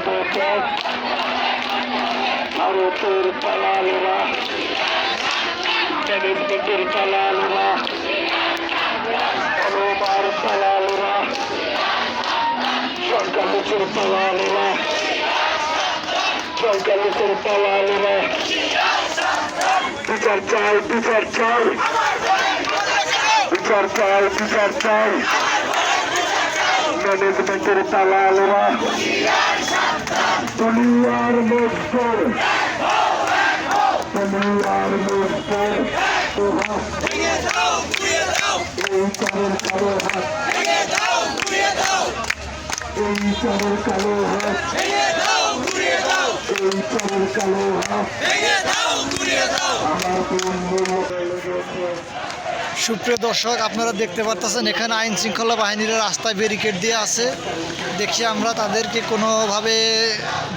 পদত্যাগ ভারতের দালালেরা ম্যানেজমেন্টের দালালেরা অনুবার দালালেরা সংখ্যালঘুর দালালেরা সংখ্যালঘুর দালালেরা বিচার চাই বিচার চাই বিচার চাই বিচার চাই ম্যানেজমেন্টের দালালেরা দুনিয়ার মুক্তর দুনিয়ার মুক্তর এই চারের কালো হাত এই চারের কালো হাত এই চারের কালো হাত আমার সুপ্রিয় দর্শক, আপনারা দেখতে পাচ্ছেন এখানে আইন শৃঙ্খলা বাহিনীর রাস্তায় ব্যারিকেড দিয়ে আছে। দেখি আমরা তাদেরকে কোনোভাবে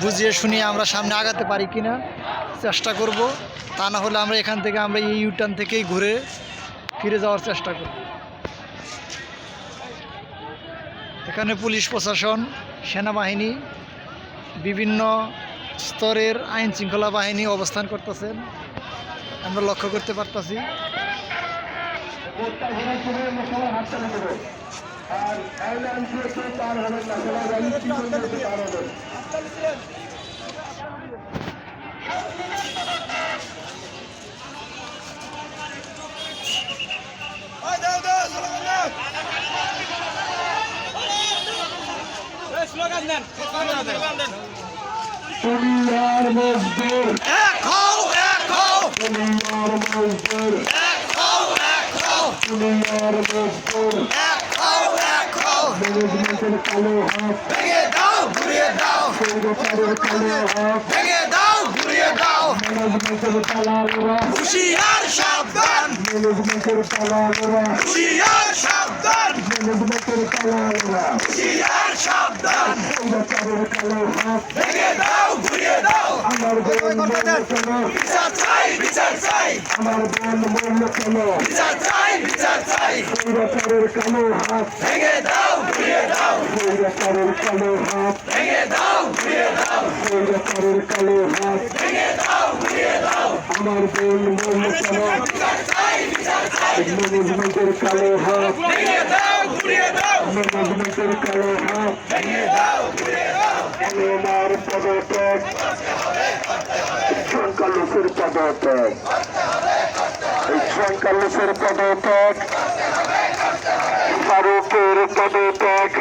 বুঝিয়ে শুনিয়ে আমরা সামনে আগাতে পারি কিনা চেষ্টা করব। তা না হলে আমরা এখান থেকে আমরা এই ইউটার্ন থেকেই ঘুরে ফিরে যাওয়ার চেষ্টা করব। এখানে পুলিশ প্রশাসন, সেনাবাহিনী, বিভিন্ন স্তরের আইন শৃঙ্খলা বাহিনী অবস্থান করতেছেন, আমরা লক্ষ্য করতে পারতেছি। দুনিয়ার মজদুর এক হও এক হও, দুনিয়ার মজদুর দুনিয়ার মজদুর এক হও এক হও, ম্যানেজমেন্টের কালো হাত ভেঙে দাও ঘুরিয়ে দাও, সৌরচারের কালো হাত ভেঙে দাও ঘুরিয়ে দাও, ম্যানেজমেন্টের দালালেরা হুঁশিয়ার সাবধান, ম্যানেজমেন্টের দালালেরা হুঁশিয়ার সাবধান, ম্যানেজমেন্টের দালালেরা হুঁশিয়ার সাবধান, সৌরচারের কালো হাত ভেঙে দাও ঘুরিয়ে দাও, আমার বোন মূল্য কেন বিচার চাই বিচার চাই, আমার বোন মূল্য কেন বিচার চাই বিচার চাই, সৌরচারের কালো হাত ভেঙে দাও ঘুরিয়ে দাও, সৌরচারের কালো হাত ভেঙে দাও ঘুরিয়ে দাও, সৌরচারের কালো হাত ভেঙে দাও ঘুরিয়ে দাও, আমার বোন মূল্য কেন বিচার চাই বিচার চাই, ম্যানেজমেন্টের কালো হাত ভেঙে দাও ঘুরিয়ে দাও, ম্যানেজমেন্টের কালো হাত ভেঙে দাও ঘুরিয়ে দাও, আমার পদত্যাগ সংখ্যালঘুর পদত্যাগ এই সংখ্যালঘুর পদত্যাগ ভারতের পদত্যাগ